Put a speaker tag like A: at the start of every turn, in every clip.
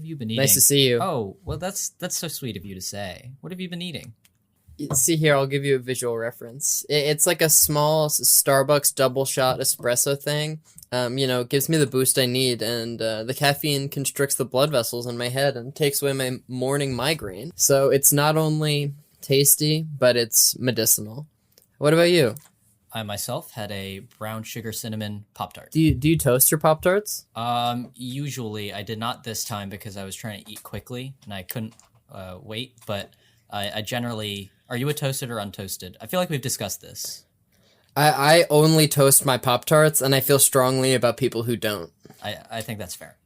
A: you been eating?
B: Nice to see you.
A: Oh, well, that's so sweet of you to say. What have you been eating?
B: See here, I'll give you a visual reference. It's like a small Starbucks double shot espresso thing. It gives me the boost I need, and the caffeine constricts the blood vessels in my head and takes away my morning migraine. So it's not only tasty, but it's medicinal. What about you?
A: I myself had a brown sugar cinnamon Pop-Tart.
B: Do you toast your Pop-Tarts?
A: Usually I did not this time because I was trying to eat quickly and I couldn't wait, but I generally... Are you a toasted or untoasted? I feel like we've discussed this.
B: I only toast my Pop-Tarts, and I feel strongly about people who don't.
A: I think that's fair.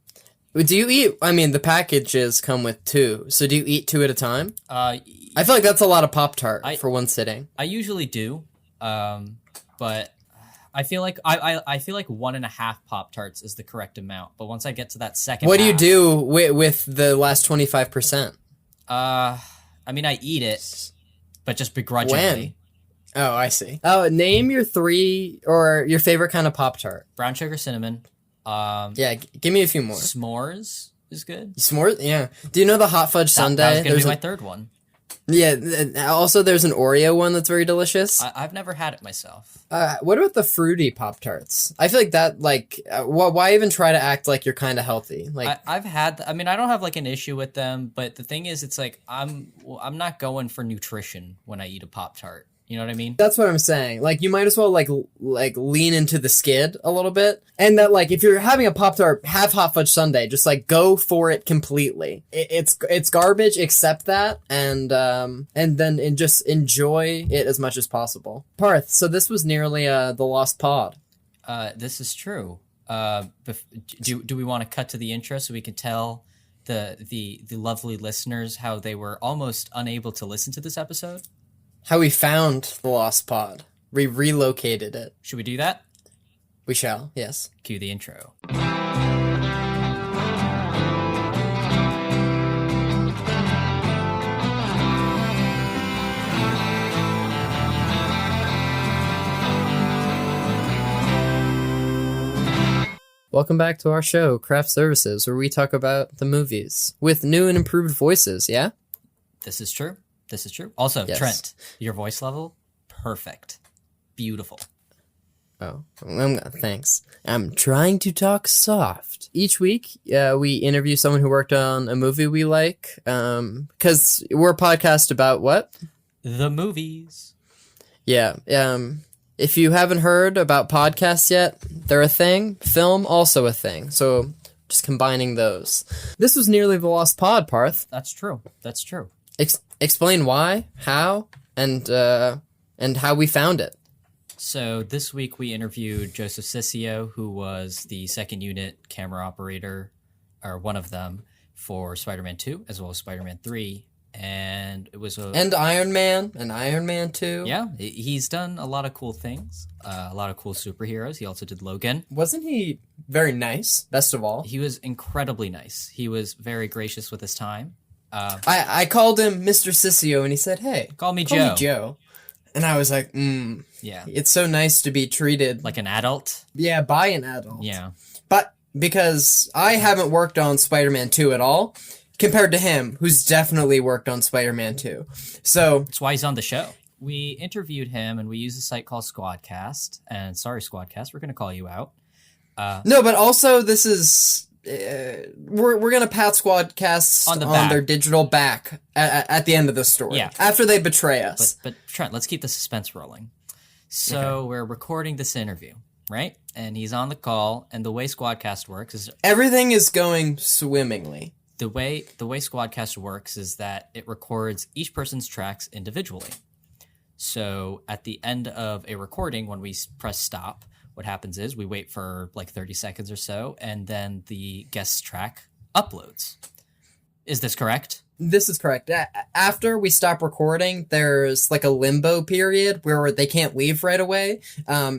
B: Do you eat... I mean, the packages come with 2, so do you eat 2 at a time? I feel like that's a lot of Pop-Tart for one sitting.
A: I usually do, but I feel like I feel like 1.5 Pop-Tarts is the correct amount, but once I get to that second
B: What do you do with the last 25%?
A: I mean, I eat it, but just begrudgingly.
B: When? Oh, I see. Oh, name your 3 or your favorite kind of Pop-Tart.
A: Brown sugar cinnamon.
B: Yeah, give me a few more.
A: S'mores is good.
B: S'mores? Yeah. Do you know the hot fudge sundae?
A: That was going to be my third one.
B: Yeah, also there's an Oreo one that's very delicious.
A: I've never had it myself.
B: What about the fruity Pop-Tarts? I feel like that, why even try to act like you're kind of healthy?
A: I've had, I mean, I don't have, an issue with them, but the thing is, it's I'm not going for nutrition when I eat a Pop-Tart. You know what I mean?
B: That's what I'm saying. You might as well, lean into the skid a little bit. And that, if you're having a Pop-Tart, have hot fudge sundae. Just, go for it completely. It's garbage, accept that, and then just enjoy it as much as possible. Parth, so this was nearly the lost pod.
A: This is true. Do we want to cut to the intro so we can tell the lovely listeners how they were almost unable to listen to this episode?
B: How we found the lost pod. We relocated it.
A: Should we do that?
B: We shall, yes.
A: Cue the intro.
B: Welcome back to our show, Craft Services, where we talk about the movies with new and improved voices, yeah?
A: This is true. This is true. Also, yes. Trent, your voice level, perfect. Beautiful.
B: Oh, thanks. I'm trying to talk soft. Each week, we interview someone who worked on a movie we like, because we're a podcast about what?
A: The movies.
B: Yeah. If you haven't heard about podcasts yet, they're a thing. Film, also a thing. So, just combining those. This was nearly the lost pod, Parth.
A: That's true. That's true.
B: Explain why, how, and how we found it.
A: So this week we interviewed Joseph Cicio, who was the second unit camera operator, or one of them, for Spider-Man 2, as well as Spider-Man 3. And it was
B: And Iron Man 2.
A: Yeah, he's done a lot of cool things, a lot of cool superheroes. He also did Logan.
B: Wasn't he very nice, best of all?
A: He was incredibly nice. He was very gracious with his time.
B: I called him Mr. Cicio, and he said, hey,
A: call me Joe.
B: And I was like, yeah. It's so nice to be treated
A: like an adult.
B: Yeah, by an adult.
A: Yeah.
B: But because I haven't worked on Spider-Man 2 at all, compared to him, who's definitely worked on Spider-Man 2. So
A: that's why he's on the show. We interviewed him, and we used a site called Squadcast. And sorry, Squadcast, we're going to call you out.
B: No, but also this is... we're gonna pat Squadcasts on their digital back at the end of the story.
A: Yeah.
B: After they betray us.
A: But Trent, let's keep the suspense rolling. So We're recording this interview, right? And he's on the call, and the way Squadcast works is
B: everything is going swimmingly.
A: The way Squadcast works is that it records each person's tracks individually. So at the end of a recording, when we press stop, what happens is we wait for 30 seconds or so, and then the guest's track uploads. Is this correct?
B: This is correct. After we stop recording, there's a limbo period where they can't leave right away.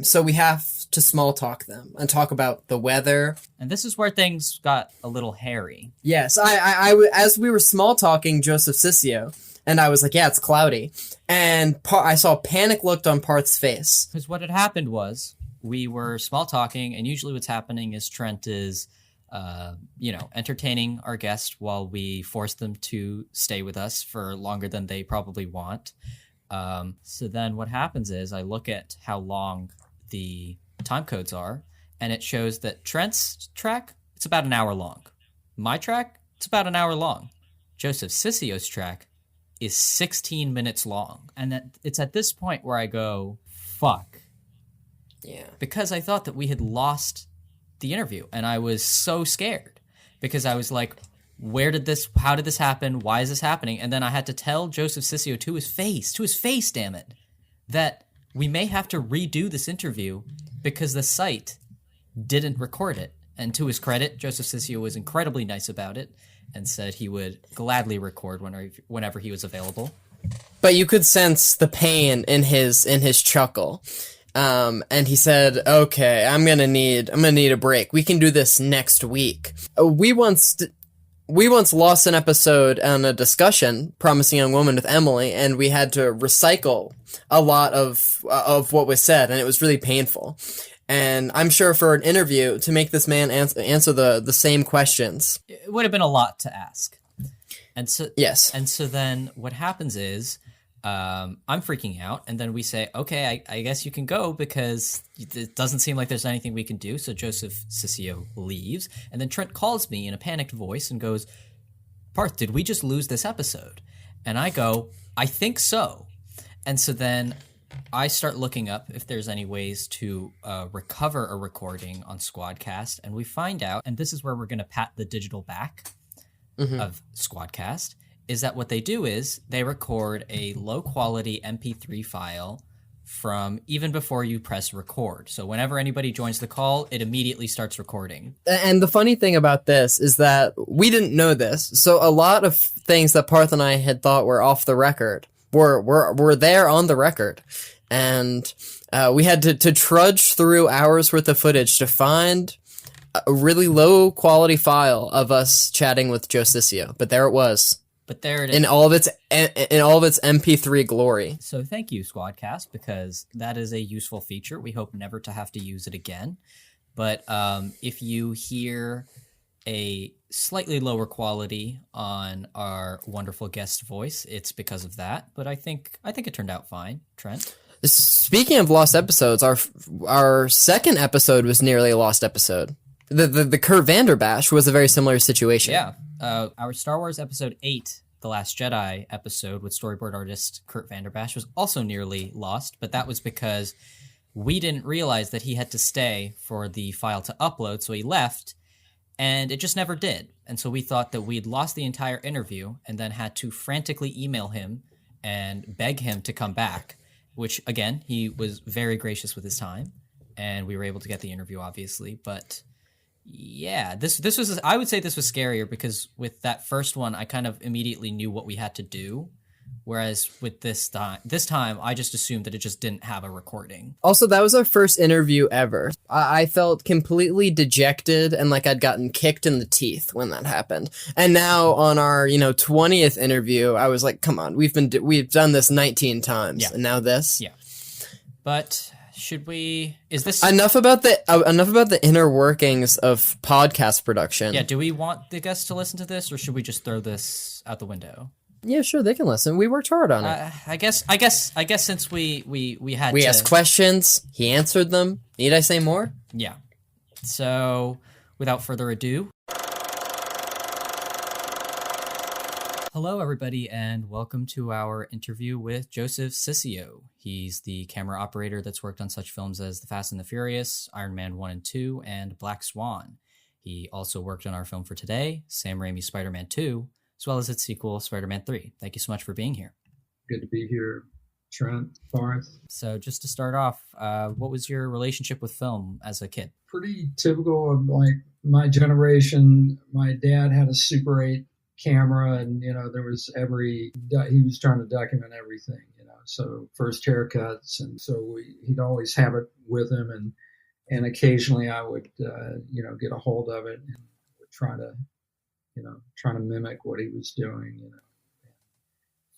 B: So we have to small talk them and talk about the weather.
A: And this is where things got a little hairy.
B: Yes, I as we were small talking Joseph Cicio, and I was like, yeah, it's cloudy. And I saw a panic look on Parth's face.
A: Because what had happened was, we were small talking, and usually what's happening is Trent is entertaining our guests while we force them to stay with us for longer than they probably want. So then what happens is I look at how long the time codes are, and it shows that Trent's track, it's about an hour long. My track, it's about an hour long. Joseph Cicio's track is 16 minutes long. And it's at this point where I go, fuck.
B: Yeah.
A: Because I thought that we had lost the interview, and I was so scared because I was like, how did this happen? Why is this happening? And then I had to tell Joseph Cicio to his face, damn it, that we may have to redo this interview because the site didn't record it. And to his credit, Joseph Cicio was incredibly nice about it and said he would gladly record whenever he was available.
B: But you could sense the pain in his chuckle. And he said, "Okay, I'm gonna need a break. We can do this next week." We once lost an episode on a discussion, Promising Young Woman with Emily, and we had to recycle a lot of what was said, and it was really painful. And I'm sure for an interview, to make this man answer the same questions,
A: it would have been a lot to ask. And so,
B: yes.
A: And so then what happens is, I'm freaking out, and then we say, okay, I guess you can go because it doesn't seem like there's anything we can do. So Joseph Cicio leaves, and then Trent calls me in a panicked voice and goes, "Parth, did we just lose this episode?" And I go, "I think so." And so then I start looking up if there's any ways to recover a recording on Squadcast, and we find out, and this is where we're going to pat the digital back of Squadcast, is that what they do is they record a low-quality MP3 file from even before you press record. So whenever anybody joins the call, it immediately starts recording.
B: And the funny thing about this is that we didn't know this, so a lot of things that Parth and I had thought were off the record were there on the record. And we had to trudge through hours worth of footage to find a really low-quality file of us chatting with Joe Cicio. But there it was.
A: But there it is.
B: In all of its MP3 glory.
A: So thank you, Squadcast, because that is a useful feature. We hope never to have to use it again. But if you hear a slightly lower quality on our wonderful guest voice, it's because of that. But I think it turned out fine. Trent?
B: Speaking of lost episodes, our second episode was nearly a lost episode. The Kurt Vanderbash was a very similar situation.
A: Yeah. Our Star Wars Episode 8, The Last Jedi episode with storyboard artist Kurt Vanderbash was also nearly lost, but that was because we didn't realize that he had to stay for the file to upload, so he left, and it just never did. And so we thought that we'd lost the entire interview and then had to frantically email him and beg him to come back, which, again, he was very gracious with his time, and we were able to get the interview, obviously, but yeah, this was, I would say this was scarier because with that first one, I kind of immediately knew what we had to do. Whereas with this time, I just assumed that it just didn't have a recording.
B: Also, that was our first interview ever. I felt completely dejected and like I'd gotten kicked in the teeth when that happened. And now on our, 20th interview, I was like, come on, we've done this 19 times.
A: Yeah.
B: And now this.
A: Yeah. But should we, is this
B: enough about the inner workings of podcast production?
A: Yeah. Do we want the guests to listen to this, or should we just throw this out the window?
B: Yeah, sure, they can listen. We worked hard on it.
A: I guess since we
B: asked questions, he answered them. Need I say more?
A: Yeah. So, without further ado, hello everybody, and welcome to our interview with Joseph Cicio. He's the camera operator that's worked on such films as The Fast and the Furious, Iron Man 1 and 2, and Black Swan. He also worked on our film for today, Sam Raimi's Spider-Man 2, as well as its sequel, Spider-Man 3. Thank you so much for being here.
C: Good to be here, Trent, Parth.
A: So just to start off, what was your relationship with film as a kid?
C: Pretty typical of like my generation. My dad had a Super 8 camera, and there was he was trying to document everything. So first haircuts, and so he'd always have it with him, and occasionally I would get a hold of it and would try to mimic what he was doing,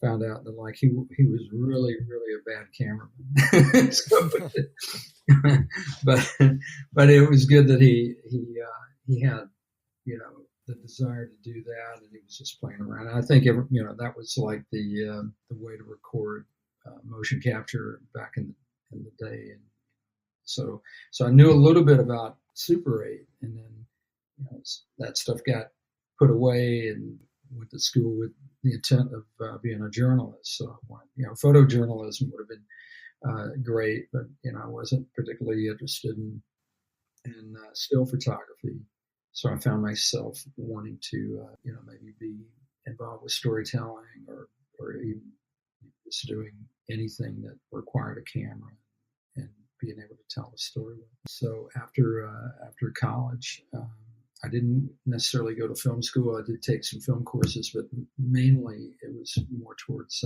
C: Found out that like he was really, really a bad cameraman. but it was good that he had the desire to do that, and he was just playing around. And I think that was like the way to record motion capture back in the day. And so I knew a little bit about Super 8, and then that stuff got put away, and went to school with the intent of being a journalist. So photojournalism would have been great, but I wasn't particularly interested in still photography. So I found myself wanting to maybe be involved with storytelling, or even just doing anything that required a camera and being able to tell a story. So after college, I didn't necessarily go to film school. I did take some film courses, but mainly it was more towards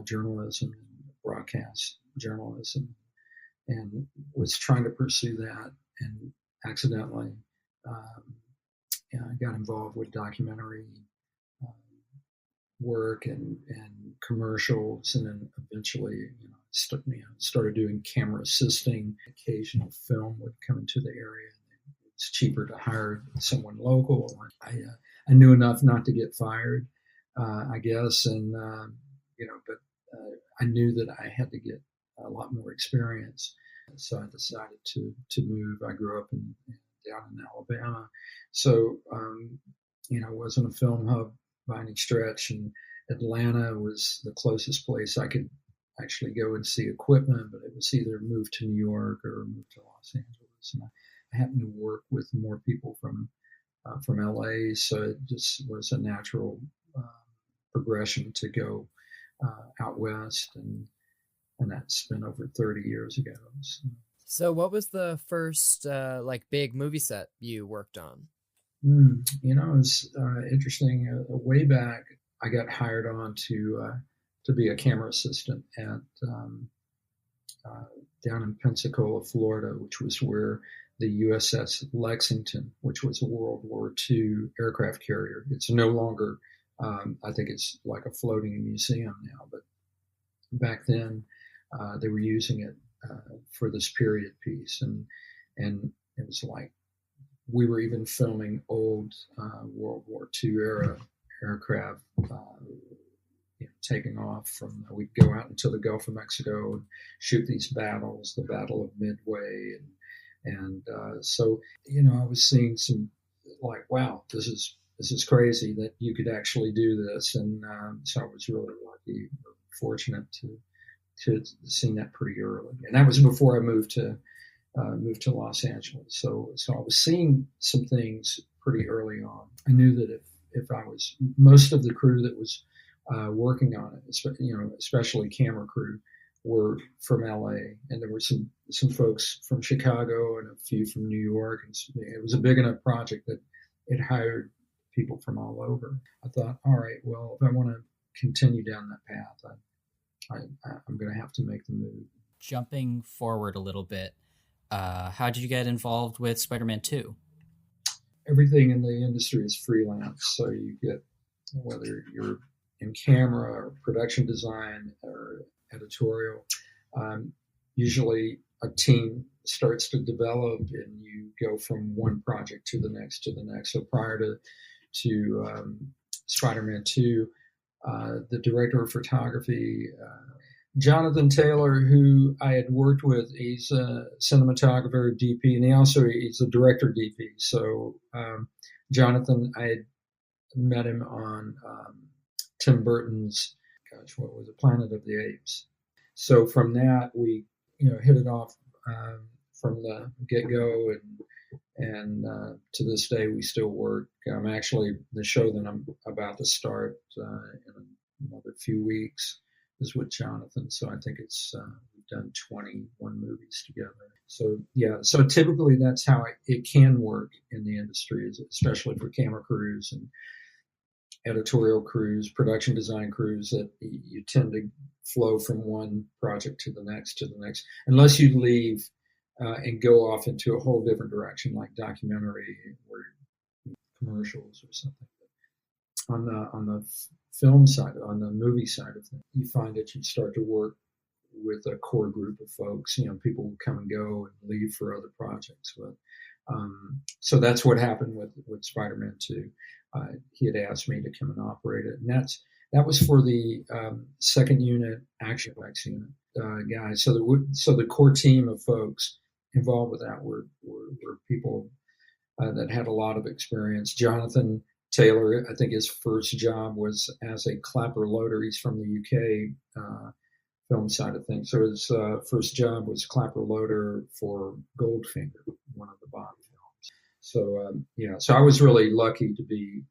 C: journalism and broadcast journalism, and was trying to pursue that, and accidentally got involved with documentary work and commercials, and then eventually started doing camera assisting. Occasional film would come into the area. It's cheaper to hire someone local. I knew enough not to get fired, I guess, and but I knew that I had to get a lot more experience. So I decided to move. I grew up down in Alabama, so wasn't a film hub by any stretch, and Atlanta was the closest place I could actually go and see equipment, but it was either move to New York or move to Los Angeles. And I happened to work with more people from LA, so it just was a natural progression to go out west, and that's been over 30 years ago.
B: So what was the first big movie set you worked on?
C: It was interesting. Way back, I got hired on to be a camera assistant at down in Pensacola, Florida, which was where the USS Lexington, which was a World War II aircraft carrier. It's no longer, I think it's like a floating museum now, but back then they were using it for this period piece, and it was like we were even filming old World War II era aircraft taking off from. We'd go out into the Gulf of Mexico and shoot these battles, the Battle of Midway, and so I was seeing some like, wow, this is crazy that you could actually do this, and so I was really lucky, fortunate to see that pretty early, and that was before I moved to Los Angeles. So I was seeing some things pretty early on. I knew that if I was, most of the crew that was working on it, especially camera crew, were from LA, and there were some folks from Chicago and a few from New York, and it was a big enough project that it hired people from all over. I thought, all right, well, if I want to continue down that path, I'm going to have to make the move.
A: Jumping forward a little bit, how did you get involved with Spider-Man 2?
C: Everything in the industry is freelance, so you get, whether you're in camera or production design or editorial, usually a team starts to develop, and you go from one project to the next to the next. So prior to Spider-Man 2, the director of photography, Jonathan Taylor, who I had worked with, he's a cinematographer, DP, and he's a director DP. So Jonathan, I had met him on Tim Burton's, what was it, Planet of the Apes. So from that, we hit it off from the get-go, and to this day we still work. Actually, the show that I'm about to start in another few weeks is with Jonathan. So I think it's we've done 21 movies together. So yeah, so typically that's how it can work in the industry, especially for camera crews and editorial crews, production design crews, that you tend to flow from one project to the next, unless you leave and go off into a whole different direction, like documentary or commercials or something. But on the film side, on the movie side of things, you find that you start to work with a core group of folks. People come and go and leave for other projects, but So that's what happened with Spider-Man 2. He had asked me to come and operate it, and that was for the second unit action effects unit guys. So the core team of folks involved with that were people that had a lot of experience. Jonathan Taylor, I think his first job was as a clapper loader. He's from the UK film side of things. So his first job was clapper loader for Goldfinger, one of the Bond films. So so I was really lucky to be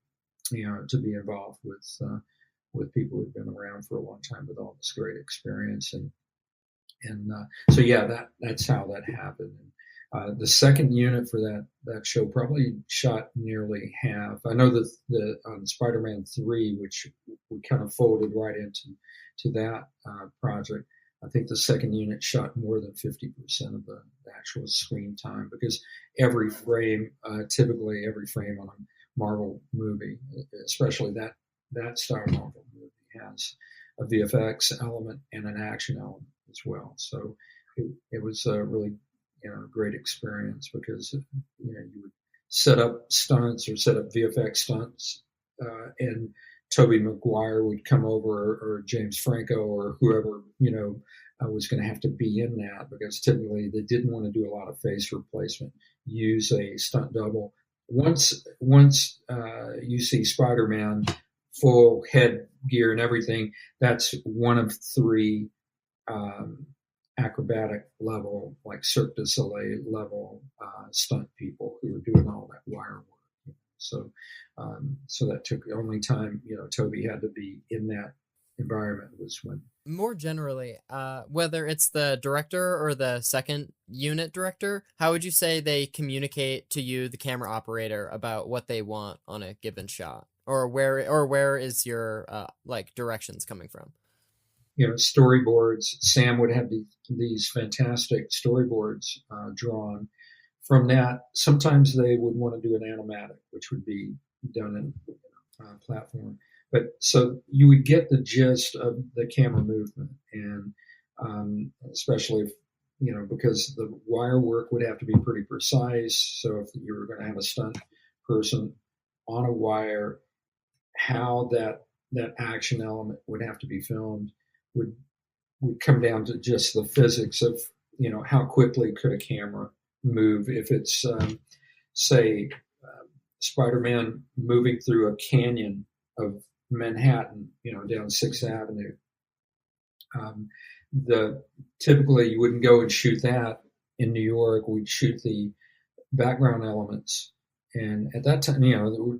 C: involved with people who've been around for a long time with all this great experience, and so that's how that happened. The second unit for that show probably shot nearly half. I know that on Spider-Man 3, which we kind of folded right into that project, I think the second unit shot more than 50% of the actual screen time, because every frame, typically every frame on a Marvel movie, especially that style Marvel movie, has a VFX element and an action element as well. So it was a really great experience, because you would set up stunts or set up VFX stunts, and Tobey Maguire would come over, or James Franco, or whoever was going to have to be in that, because typically they didn't want to do a lot of face replacement. Use a stunt double. Once you see Spider-Man full head gear and everything, that's one of three acrobatic level, like Cirque du Soleil level stunt people who were doing all that wire work. So that took the only time Toby had to be in that environment was when.
B: More generally, whether it's the director or the second unit director, how would you say they communicate to you, the camera operator, about what they want on a given shot, or where is your directions coming from?
C: Storyboards. Sam would have these fantastic storyboards drawn. From that, sometimes they would want to do an animatic, which would be done in platform. But so you would get the gist of the camera movement, and especially if, because the wire work would have to be pretty precise. So if you were going to have a stunt person on a wire, how that action element would have to be filmed would come down to just the physics of, how quickly could a camera move. If it's, say, Spider-Man moving through a canyon of Manhattan, down 6th Avenue, typically you wouldn't go and shoot that in New York. We'd shoot the background elements. And at that time,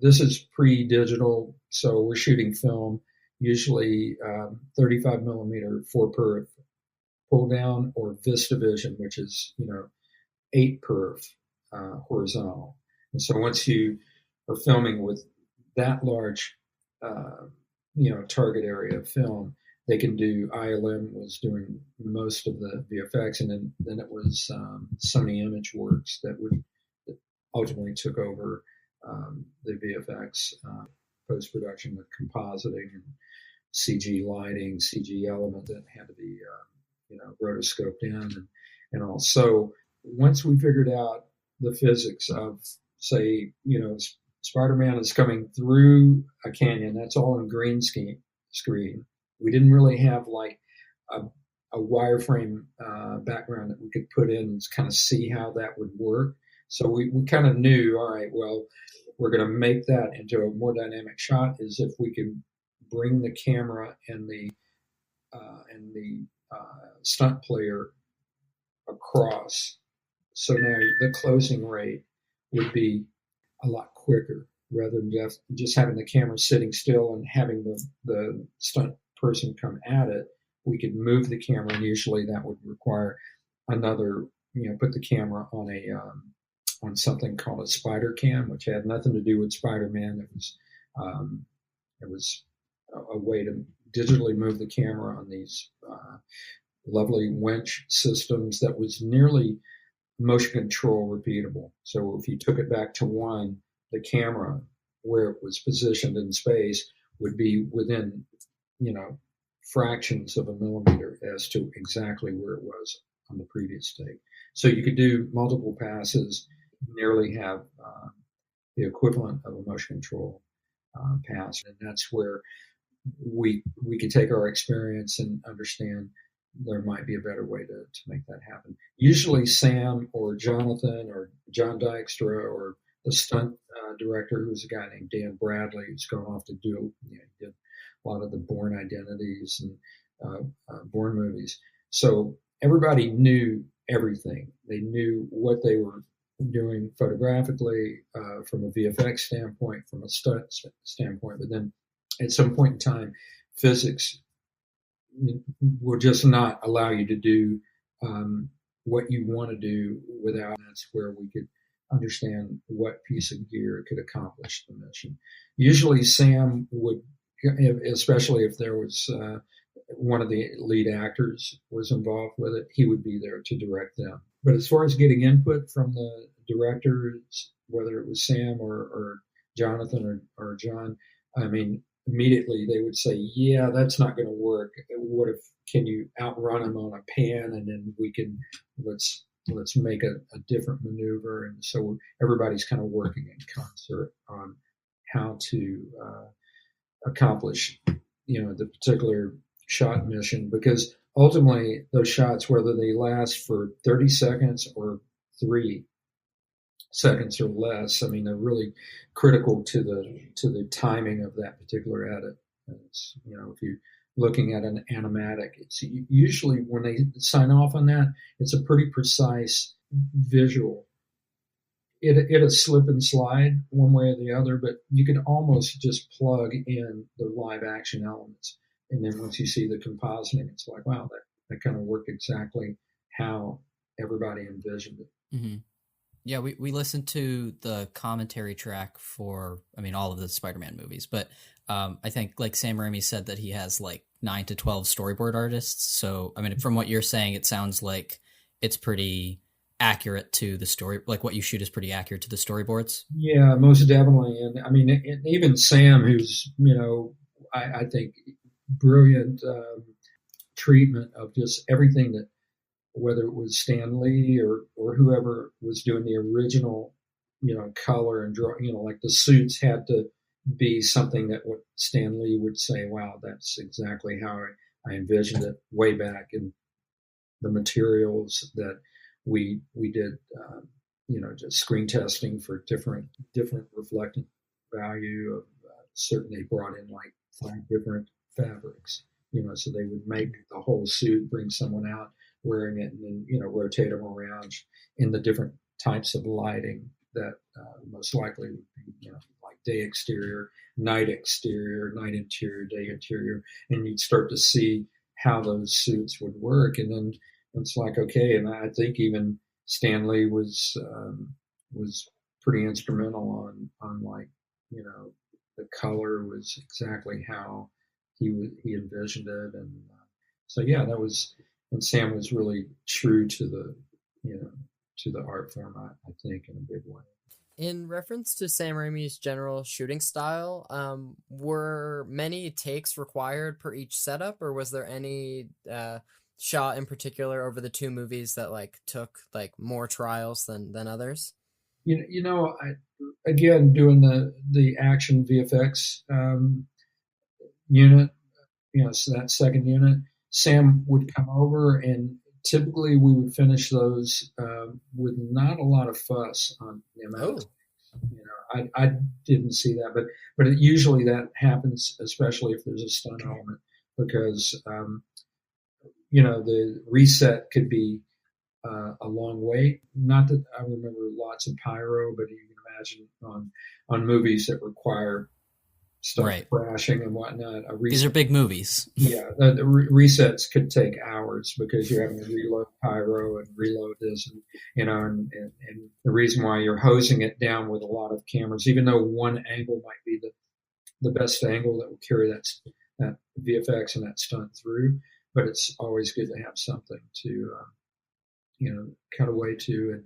C: this is pre-digital, so we're shooting film, usually 35 millimeter 4-perf pull down, or VistaVision, which is 8-perf horizontal. And so once you are filming with that large target area of film, they can do. ILM was doing most of the VFX, and then it was Sony ImageWorks that ultimately took over the VFX post-production with compositing and CG lighting, CG element that had to be rotoscoped in and all. So once we figured out the physics of, say, Spider-Man is coming through a canyon, that's all in green screen. We didn't really have like a wireframe background that we could put in and kind of see how that would work. So we kind of knew, all right, well, we're going to make that into a more dynamic shot is if we can bring the camera and the stunt player across. So now the closing rate would be a lot quicker, rather than just having the camera sitting still and having the stunt person come at it. We could move the camera, and usually that would require another, put the camera on something called a spider cam, which had nothing to do with Spider-Man. It was a way to digitally move the camera on these lovely winch systems that was nearly motion control repeatable. So if you took it back to one, the camera where it was positioned in space would be within, fractions of a millimeter as to exactly where it was on the previous take. So you could do multiple passes nearly have the equivalent of a motion control pass, and that's where we could take our experience and understand there might be a better way to make that happen. Usually Sam or Jonathan or John Dykstra or the stunt director, who's a guy named Dan Bradley, who's gone off to do did a lot of the Bourne Identities and Bourne movies. So everybody knew everything. They knew what they were doing photographically, from a VFX standpoint, from a stunt standpoint, but then at some point in time, physics will just not allow you to do what you want to do without. That's where we could understand what piece of gear could accomplish the mission. Usually Sam would, especially if there was one of the lead actors was involved with it, he would be there to direct them. But as far as getting input from the directors, whether it was Sam or Jonathan or John, I mean, immediately they would say, yeah, that's not going to work. What if, can you outrun them on a pan, and then we can, let's make a different maneuver. And so everybody's kind of working in concert on how to accomplish, the particular shot mission, because ultimately those shots, whether they last for 30 seconds or 3 seconds or less, I mean, they're really critical to the timing of that particular edit. It's, if you're looking at an animatic, it's usually when they sign off on that, it's a pretty precise visual. It'll slip and slide one way or the other, but you can almost just plug in the live action elements. And then once you see the compositing, it's like, wow, that kind of worked exactly how everybody envisioned it.
A: Mm-hmm. Yeah, we listened to the commentary track for, all of the Spider-Man movies, but I think, like Sam Raimi said, that he has like 9 to 12 storyboard artists. So, from what you're saying, it sounds like it's pretty accurate to the story. Like what you shoot is pretty accurate to the storyboards.
C: Yeah, most definitely. And even Sam, who's, I think brilliant treatment of just everything that, whether it was Stan Lee or whoever was doing the original, color and draw, like the suits had to be something that what Stan Lee would say, wow, that's exactly how I envisioned it way back. And the materials that we did, just screen testing for different reflecting value of certainly brought in like 5 different fabrics, so they would make the whole suit, bring someone out wearing it, and then rotate them around in the different types of lighting that most likely would be like day exterior, night interior, day interior, and you'd start to see how those suits would work. And then it's like, okay, and I think even Stan Lee was pretty instrumental on like, the color was exactly how he envisioned it. And so yeah, that was, and Sam was really true to the to the art form, I think, in a big way.
B: In reference to Sam Raimi's general shooting style, were many takes required per each setup, or was there any shot in particular over the 2 movies that like took like more trials than others?
C: I again, doing the action VFX unit, so that second unit, Sam would come over, and typically we would finish those with not a lot of fuss on the amount of takes. I didn't see that, but usually that happens, especially if there's a stunt element, because the reset could be a long wait. Not that I remember lots of pyro, but you can imagine on movies that require stuff crashing and whatnot.
A: These are big movies.
C: Yeah, the resets could take hours because you're having to reload pyro and reload this, and the reason why you're hosing it down with a lot of cameras, even though one angle might be the best angle that will carry that VFX and that stunt through, but it's always good to have something to cut away to,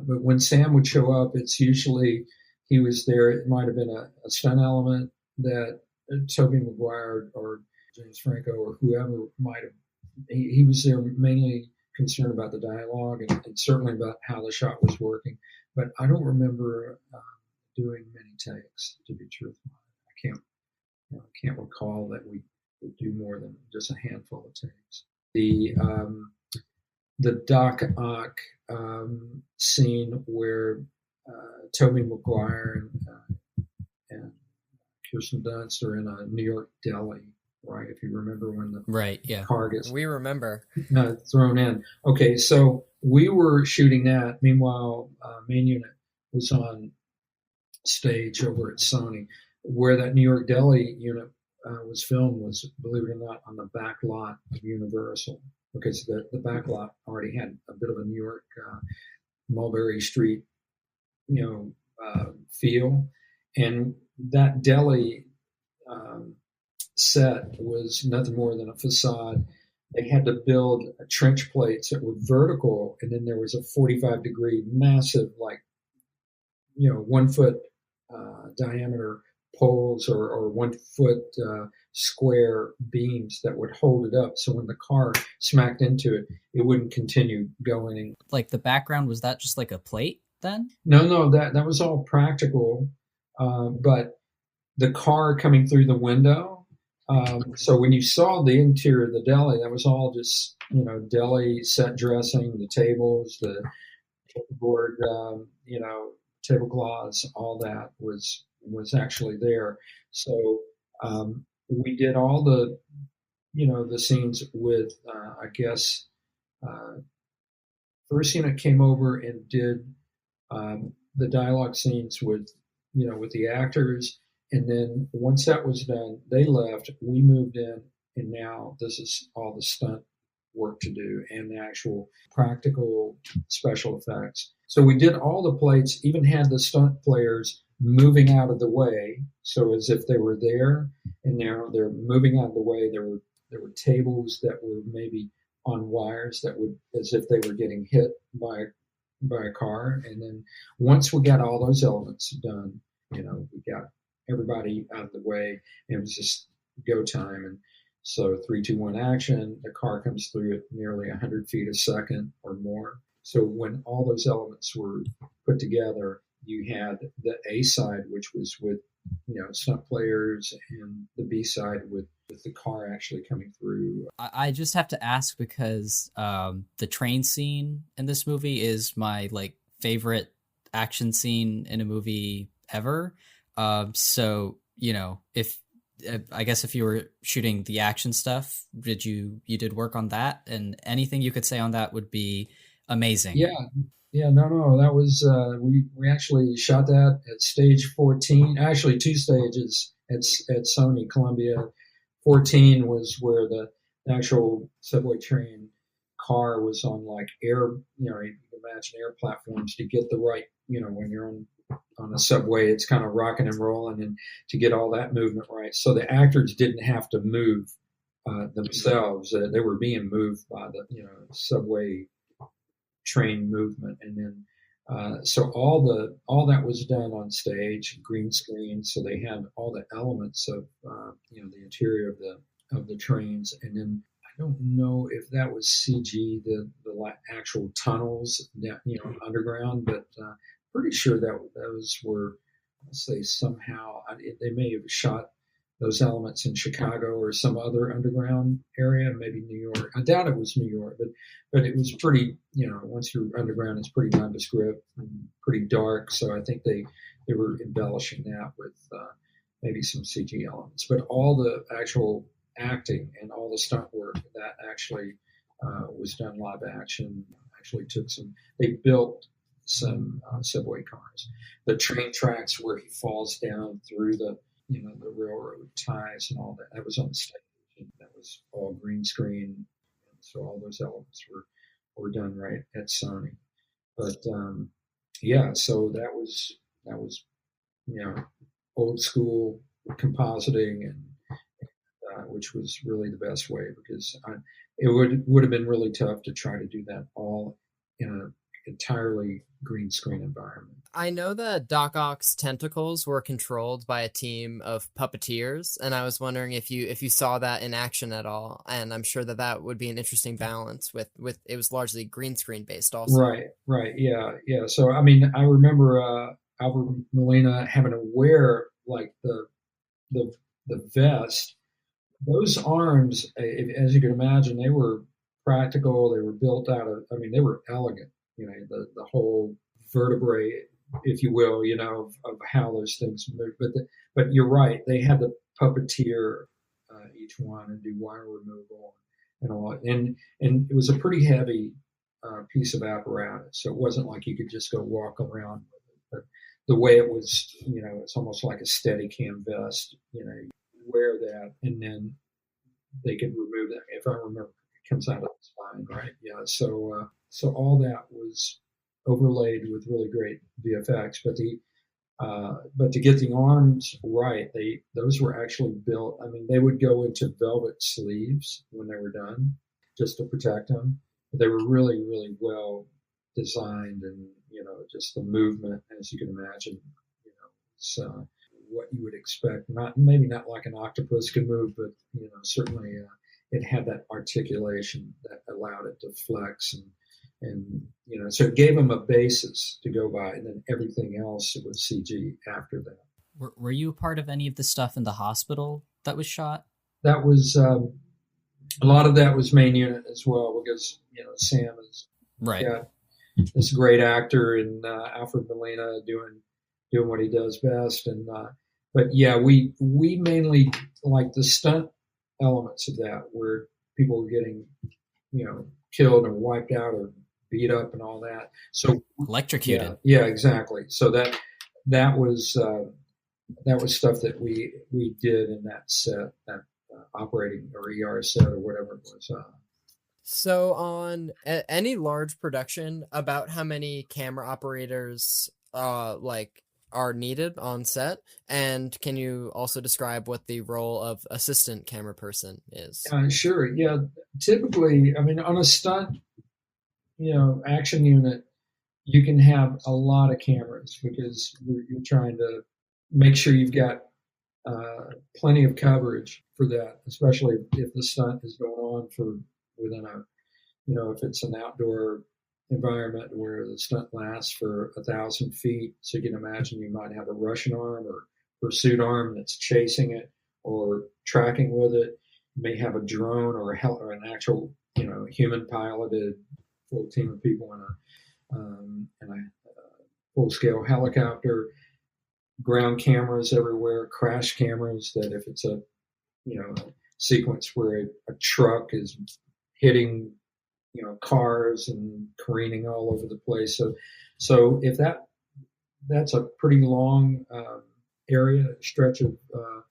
C: but when Sam would show up, it's usually he was there. It might have been a stunt element that Tobey Maguire or James Franco or whoever might have. He was there mainly concerned about the dialogue and certainly about how the shot was working. but I don't remember doing many takes, to be truthful. I can't recall that we would do more than just a handful of takes. The Doc Ock scene where Tobey Maguire and Kirsten Dunst are in a New York deli, right? If you remember when the car gets
B: we remember
C: thrown in. Okay, so we were shooting that. Meanwhile, main unit was on stage over at Sony. Where that New York deli unit was filmed was, believe it or not, on the back lot of Universal, because the back lot already had a bit of a New York Mulberry Street, feel, and that deli set was nothing more than a facade. They had to build trench plates that were vertical, and then there was a 45-degree massive, 1 foot diameter poles or 1 foot square beams that would hold it up. So when the car smacked into it, it wouldn't continue going.
A: Like the background, was that just like a plate then?
C: No, that was all practical. But the car coming through the window. So when you saw the interior of the deli, that was all just, deli set dressing, the tables, the board, tablecloths, all that was actually there. So we did all the scenes with, first unit came over and did the dialogue scenes with the actors. And then once that was done, they left, we moved in, and now this is all the stunt work to do and the actual practical special effects. So we did all the plates, even had the stunt players moving out of the way, so as if they were there, and now they're moving out of the way. There were tables that were maybe on wires that would, as if they were getting hit by a car. And then once we got all those elements done, we got everybody out of the way, and it was just go time. And so 3, 2, 1 action, the car comes through at nearly 100 feet a second or more. So when all those elements were put together, you had the A side, which was with stunt players, and the B side with the car actually coming through.
A: I just have to ask because the train scene in this movie is my favorite action scene in a movie ever. So if I guess if you were shooting the action stuff, you did work on that, and anything you could say on that would be amazing.
C: No, that was we actually shot that at stage 14, actually 2 stages at Sony Columbia. 14 was where the actual subway train car was on air, you can imagine air platforms to get the right, when you're on a subway, it's kind of rocking and rolling, and to get all that movement right. So the actors didn't have to move themselves. They were being moved by the, subway train movement. And then so all that was done on stage, green screen. So they had all the elements of the interior of the trains. And then I don't know if that was CG, the actual tunnels that underground, but pretty sure that those were, let's say, somehow they may have shot those elements in Chicago or some other underground area, maybe New York. I doubt it was New York, but it was pretty, once you're underground, it's pretty nondescript and pretty dark. So I think they were embellishing that with maybe some CG elements. But all the actual acting and all the stunt work, that actually was done live action. Actually they built some subway cars. The train tracks where he falls down through the railroad ties and all that was on stage, and that was all green screen. And so all those elements were done right at Sony. But so that was old school compositing, and which was really the best way, because it would have been really tough to try to do that all in entirely green screen environment.
B: I know that Doc Ock's tentacles were controlled by a team of puppeteers, and I was wondering if you saw that in action at all. And I'm sure that would be an interesting balance with it was largely green screen based also.
C: Right, yeah. So I mean, I remember Alfred Molina having to wear like the vest. Those arms, as you can imagine, they were practical. They were built out of. I mean, they were elegant. The whole vertebrae, if you will, of how those things move. But you're right. They had to puppeteer each one and do wire removal and all. And it was a pretty heavy piece of apparatus. So it wasn't like you could just go walk around with it. But the way it was, it's almost like a Steadicam vest. You wear that, and then they could remove that. If I remember, it comes out of the spine, right? Yeah. So all that was overlaid with really great VFX, but to get the arms right, those were actually built. I mean, they would go into velvet sleeves when they were done, just to protect them. But they were really, really well designed, and just the movement, as you can imagine, it's what you would expect. Maybe not like an octopus can move, but certainly it had that articulation that allowed it to flex and so it gave them a basis to go by, and then everything else was CG after that.
A: Were you a part of any of the stuff in the hospital that was shot?
C: That was a lot of that was main unit as well, because Sam is
A: right.
C: This great actor, and Alfred Molina doing what he does best, and but yeah, we mainly like the stunt elements of that, where people were getting killed and wiped out or beat up and all that. So
A: electrocuted.
C: Yeah, exactly. So that was stuff that we did in that set, that operating or ER set or whatever it was.
B: So on any large production, about how many camera operators are needed on set, and can you also describe what the role of assistant camera person is?
C: Sure. Yeah. Typically, I mean, on a stunt, action unit, you can have a lot of cameras because you're trying to make sure you've got plenty of coverage for that, especially if the stunt is going on for within if it's an outdoor environment where the stunt lasts for 1,000 feet. So you can imagine you might have a Russian arm or pursuit arm that's chasing it or tracking with it. You may have a drone or an actual, human piloted full team of people in a full-scale helicopter, ground cameras everywhere, crash cameras that if it's a sequence where a truck is hitting cars and careening all over the place. So if that's a pretty long stretch of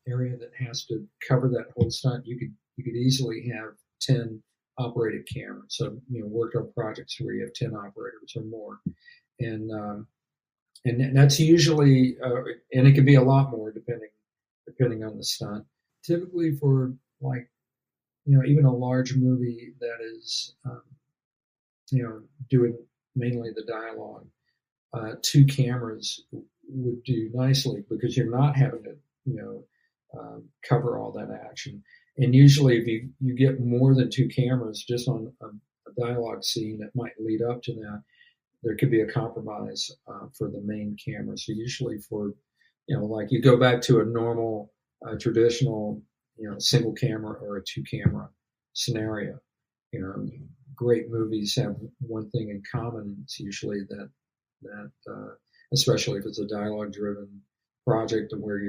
C: area that has to cover that whole stunt, you could easily have 10 operated cameras. So worked on projects where you have 10 operators or more, and that's usually and it can be a lot more depending on the stunt. Typically for even a large movie that is doing mainly the dialogue, 2 cameras would do nicely because you're not having to cover all that action. And usually if you get more than 2 cameras just on a dialogue scene that might lead up to that, there could be a compromise for the main camera. So usually for like you go back to a normal traditional single camera or a 2 camera scenario. Great movies have one thing in common. It's usually that especially if it's a dialogue driven project where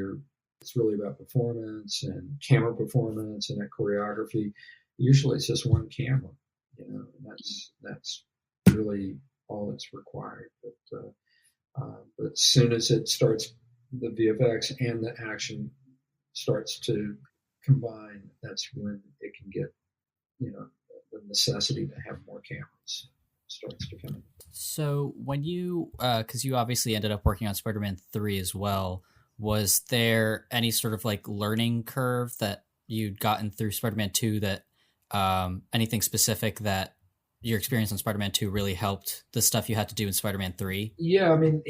C: it's really about performance and camera performance and that choreography. Usually it's just one camera, that's really all that's required. But as soon as it starts, the VFX and the action starts to combine, that's when it can get, the necessity to have more cameras starts to come in.
A: So when you, because you obviously ended up working on Spider-Man 3 as well, was there any sort of learning curve that you'd gotten through Spider-Man 2 that anything specific that your experience on Spider-Man 2 really helped the stuff you had to do in Spider-Man 3?
C: Yeah, I mean,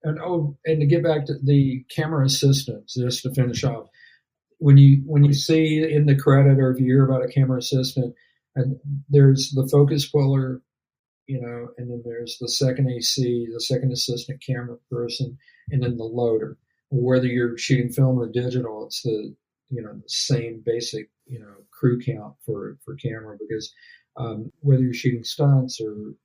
C: and to get back to the camera assistants, just to finish off, when you see in the credit or if you hear about a camera assistant, and there's the focus puller, and then there's the second AC, the second assistant camera person, and then the loader. Whether you're shooting film or digital, it's the same basic crew count for camera, because whether you're shooting stunts or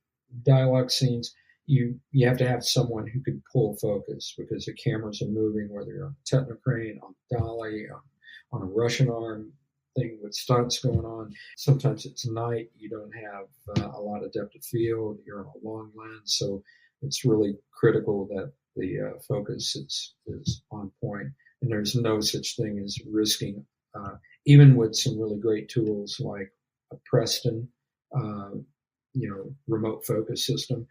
C: dialogue scenes, you have to have someone who can pull focus, because the cameras are moving, whether you're on a technocrane, on dolly, on a Russian arm thing with stunts going on. Sometimes it's night, you don't have a lot of depth of field, you're on a long lens, so it's really critical that the focus is on point. And there's no such thing as risking, even with some really great tools like a Preston, remote focus system.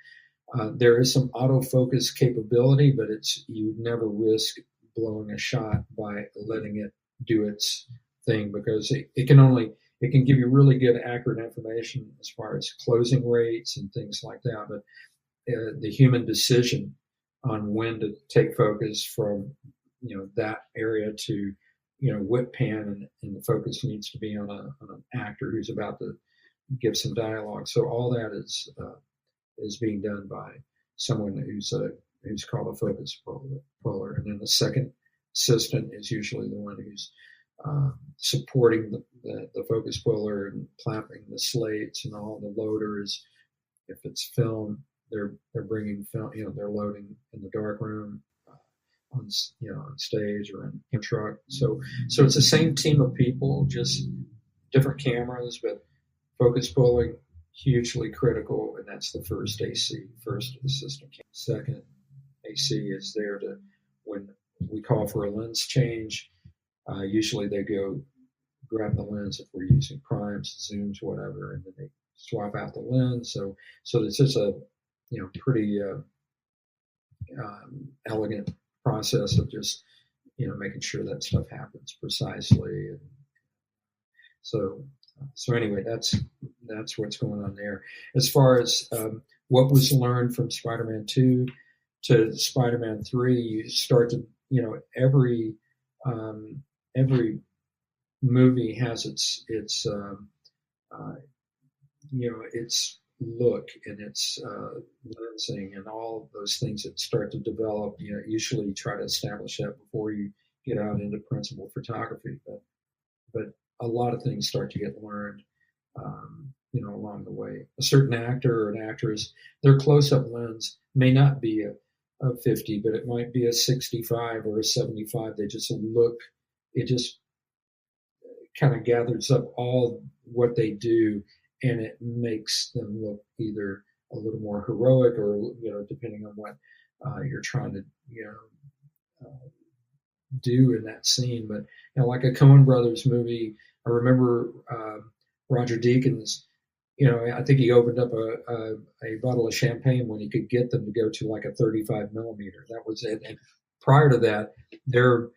C: There is some autofocus capability, but you never risk blowing a shot by letting it do its thing, because it can give you really good accurate information as far as closing rates and things like that. But the human decision on when to take focus from that area to whip pan, and the focus needs to be on an actor who's about to give some dialogue. So all that is being done by someone who's called a focus puller, and then the second assistant is usually the one who's supporting the focus puller and clamping the slates and all the loaders. If it's film, they're bringing film. They're loading in the dark room, on stage or in truck. So it's the same team of people, just different cameras, but focus pulling hugely critical, and that's the first AC, first assistant. Second AC is there to when we call for a lens change. Usually they go grab the lens if we're using primes, zooms, whatever, and then they swap out the lens. So it's just a pretty elegant process of just making sure that stuff happens precisely. And so anyway, that's what's going on there. As far as what was learned from Spider-Man 2 to Spider-Man 3, you start to every movie has its look and its lensing and all of those things that start to develop. Usually you try to establish that before you get out into principal photography, but a lot of things start to get learned along the way. A certain actor or an actress, their close-up lens may not be a 50, but it might be a 65 or a 75. They just look, it just kind of gathers up all what they do, and it makes them look either a little more heroic or, depending on what you're trying to, do in that scene. But, like a Coen Brothers movie, I remember Roger Deakins, I think he opened up a bottle of champagne when he could get them to go to like a 35 millimeter. That was it. And prior to that, their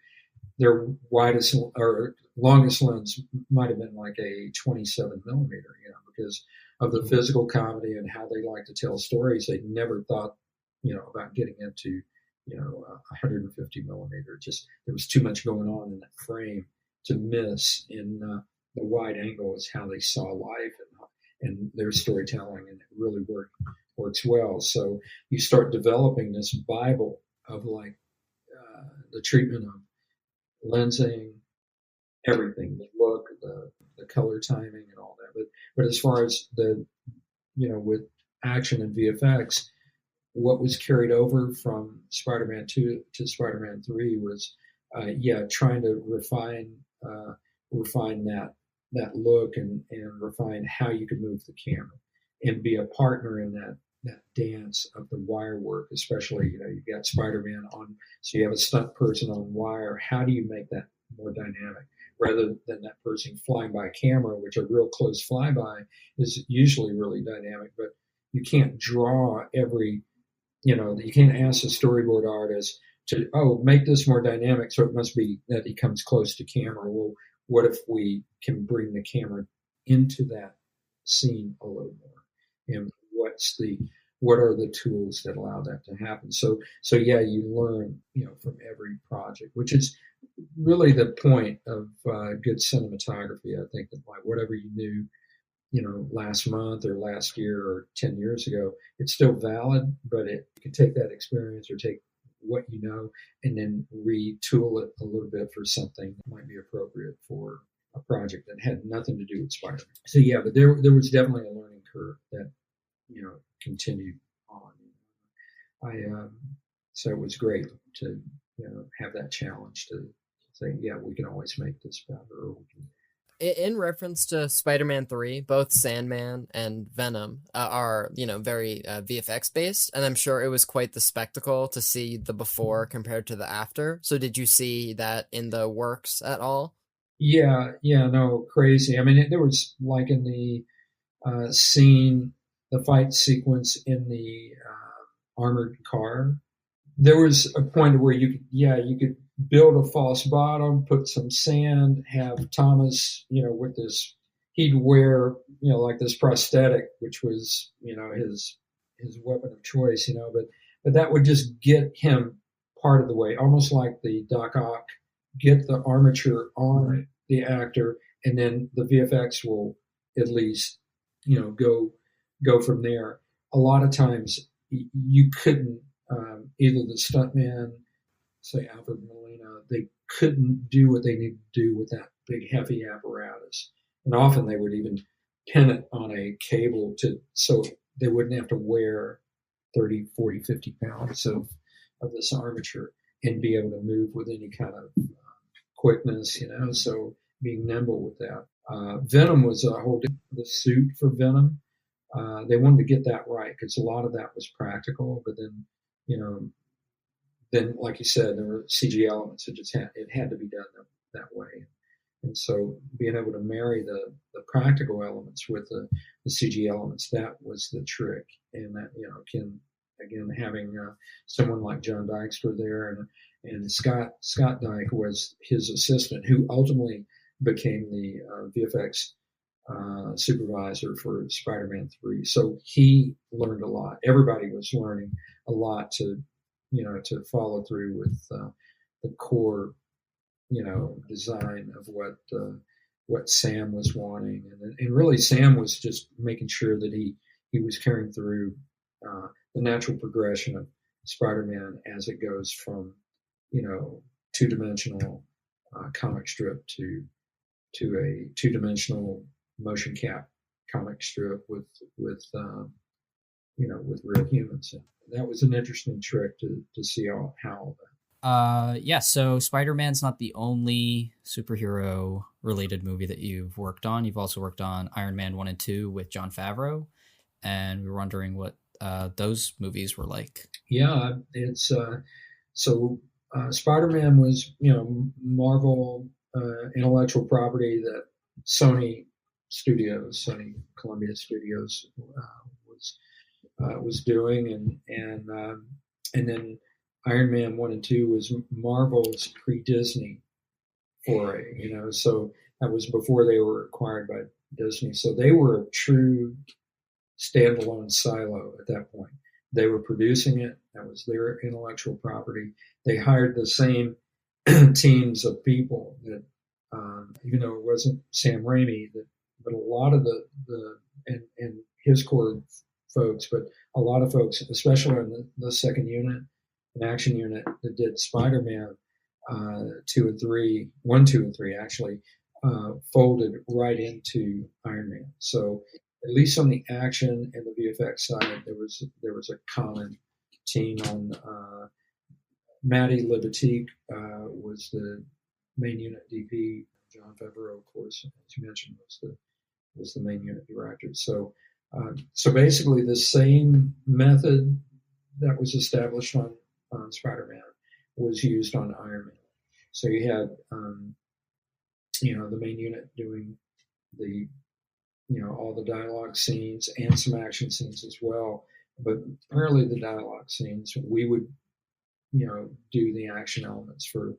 C: widest or longest lens might have been like a 27 millimeter, because of the physical comedy and how they like to tell stories. They never thought, about getting into, 150 millimeter. Just there was too much going on in that frame to miss. In the wide angle is how they saw life and their storytelling, and it really works well. So you start developing this Bible of like the treatment of lensing, everything, the look, the color timing, and all that. But as far as the with action and VFX, what was carried over from Spider-Man 2 to Spider-Man 3 was trying to refine that look and refine how you could move the camera and be a partner in that dance of the wire work. Especially, you've got Spider-Man on, so you have a stunt person on wire. How do you make that more dynamic rather than that person flying by camera, which a real close flyby is usually really dynamic, but you can't draw every, you can't ask a storyboard artist to, make this more dynamic, so it must be that he comes close to camera. Well, what if we can bring the camera into that scene a little more, and what are the tools that allow that to happen. So yeah, you learn, from every project, which is really the point of good cinematography. I think that like whatever you knew, last month or last year or 10 years ago, it's still valid, but you can take that experience or take what you know and then retool it a little bit for something that might be appropriate for a project that had nothing to do with Spider-Man. So yeah, but there was definitely a learning curve that, continued on. So it was great to, have that challenge to say, yeah, we can always make this better, or we can.
B: In reference to Spider-Man 3, both Sandman and Venom are, very VFX based, and I'm sure it was quite the spectacle to see the before compared to the after. So did you see that in the works at all?
C: Yeah, no, crazy. I mean, there was like in the scene, the fight sequence in the armored car, there was a point where you could build a false bottom, put some sand, have Thomas, with this, he'd wear, like this prosthetic, which was, his weapon of choice, but that would just get him part of the way, almost like the Doc Ock, get the armature on the actor, and then the VFX will at least, go from there. A lot of times you couldn't, either the stuntman, say Alfred Molina, they couldn't do what they needed to do with that big heavy apparatus. And often they would even pin it on a cable so they wouldn't have to wear 30, 40, 50 pounds of this armature and be able to move with any kind of quickness, so being nimble with that. Venom was a whole the suit for Venom. They wanted to get that right because a lot of that was practical, but then, like you said, there were CG elements. It had to be done that way, and so being able to marry the practical elements with the CG elements, that was the trick. And that again having someone like John Dykstra there, and Scott Dyke was his assistant, who ultimately became the VFX supervisor for Spider-Man 3. So he learned a lot. Everybody was learning a lot to follow through with the core, design of what Sam was wanting, and really Sam was just making sure that he was carrying through the natural progression of Spider-Man as it goes from, two-dimensional comic strip to a two-dimensional motion cap comic strip with real humans. And that was an interesting trick to see how that.
A: Yeah, so Spider-Man's not the only superhero related movie that you've worked on. You've also worked on Iron Man 1 and 2 with Jon Favreau, and we were wondering what those movies were like.
C: Yeah, it's so Spider-Man was, Marvel intellectual property that Sony Columbia Studios was doing, and then Iron Man 1 and 2 was Marvel's pre-Disney foray, so that was before they were acquired by Disney. So they were a true standalone silo at that point. They were producing it. That was their intellectual property. They hired the same teams of people that, even though it wasn't Sam Raimi, but a lot of and his core folks, but a lot of folks, especially in the second unit, an action unit that did Spider-Man 2 and 3, 1, 2, and 3 actually, folded right into Iron Man. So at least on the action and the VFX side, there was a common team. On Matty Libatique was the main unit DP. Jon Favreau, of course, as you mentioned, was the main unit director. So basically, the same method that was established on Spider-Man was used on Iron Man. So you had the main unit doing the all the dialogue scenes and some action scenes as well, but primarily the dialogue scenes. We would do the action elements for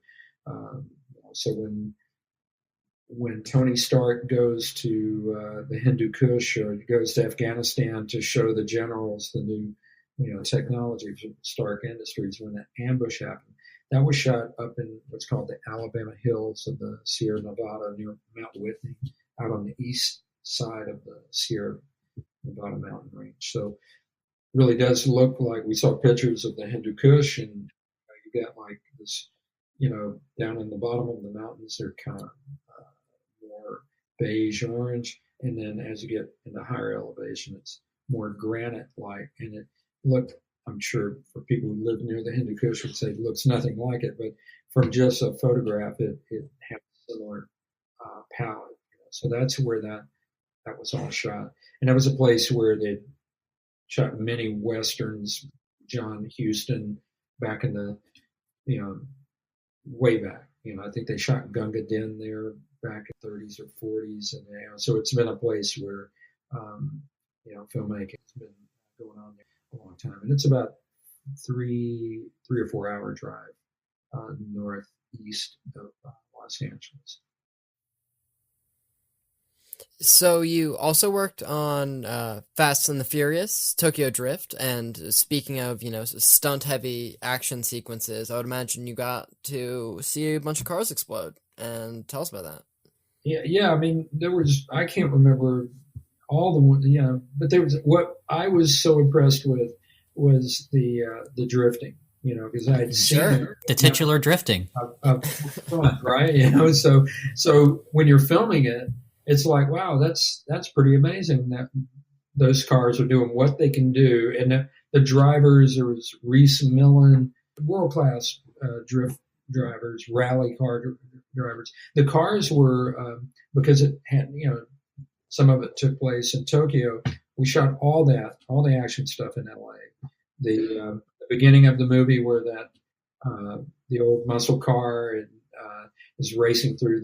C: so when when Tony Stark goes to the Hindu Kush or goes to Afghanistan to show the generals the new, technology for Stark Industries, when that ambush happened, that was shot up in what's called the Alabama Hills of the Sierra Nevada near Mount Whitney, out on the east side of the Sierra Nevada mountain range. So really does look like, we saw pictures of the Hindu Kush, and you got like this, down in the bottom of the mountains, they're kind of more beige orange, and then as you get into higher elevation, it's more granite-like, and it looked, I'm sure for people who live near the Hindu Kush would say it looks nothing like it, but from just a photograph, it had a similar palette. So that's where that was all shot, and that was a place where they shot many westerns. John Huston back in the, way back. I think they shot Gunga Din there back in the 30s or 40s, and so it's been a place where, filmmaking has been going on there a long time, and it's about 3 or 4 hour drive northeast of Los Angeles.
B: So you also worked on Fast and the Furious, Tokyo Drift, and speaking of, stunt-heavy action sequences, I would imagine you got to see a bunch of cars explode. And tell us about that.
C: Yeah. I mean, I can't remember all the ones, but there was, what I was so impressed with was the drifting, because I had seen
A: the titular drifting
C: up front, right? So when you're filming it, it's like, wow, that's pretty amazing that those cars are doing what they can do. And the drivers, there was Reese Millen, world-class drift drivers, rally car drivers. The cars were, because it had, some of it took place in Tokyo, we shot all the action stuff in LA. The beginning of the movie where that the old muscle car is racing through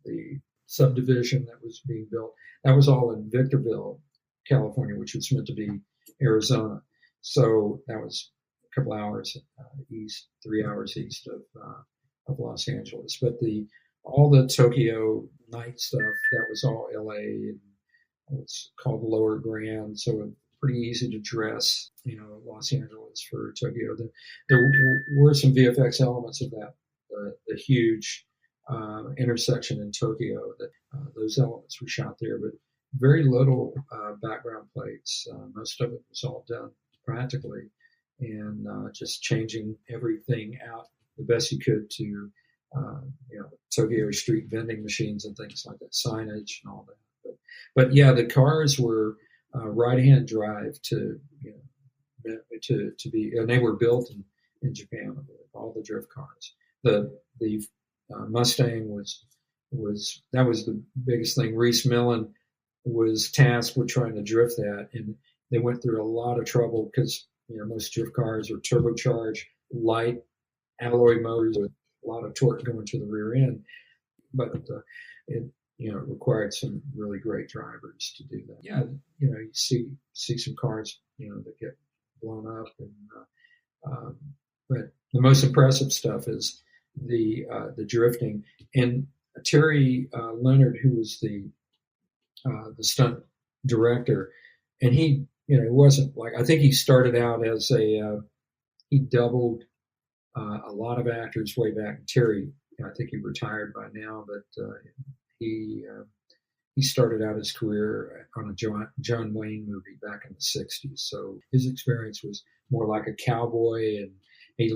C: the subdivision that was being built. That was all in Victorville, California, which was meant to be Arizona. So that was a couple hours east, 3 hours east of Los Angeles. But all the Tokyo night stuff, that was all LA, and it's called Lower Grand. So pretty easy to dress, Los Angeles for Tokyo. There were some VFX elements of that, the huge intersection in Tokyo, that those elements were shot there, but very little background plates. Most of it was all done practically, and just changing everything out the best you could to Tokyo street vending machines and things like that, signage and all that. But yeah, the cars were right-hand drive to be, and they were built in Japan. All the drift cars. The Mustang was the biggest thing. Reese Millen was tasked with trying to drift that, and they went through a lot of trouble because most drift cars are turbocharged, light alloy motors with a lot of torque going to the rear end, but it required some really great drivers to do that. Yeah, you see some cars that get blown up, and but the most impressive stuff is the drifting. And Terry Leonard, who was the stunt director, and he wasn't like, I think he started out as he doubled a lot of actors way back. Terry, I think he retired by now, but he started out his career on a John Wayne movie back in the 60s. So his experience was more like a cowboy, and he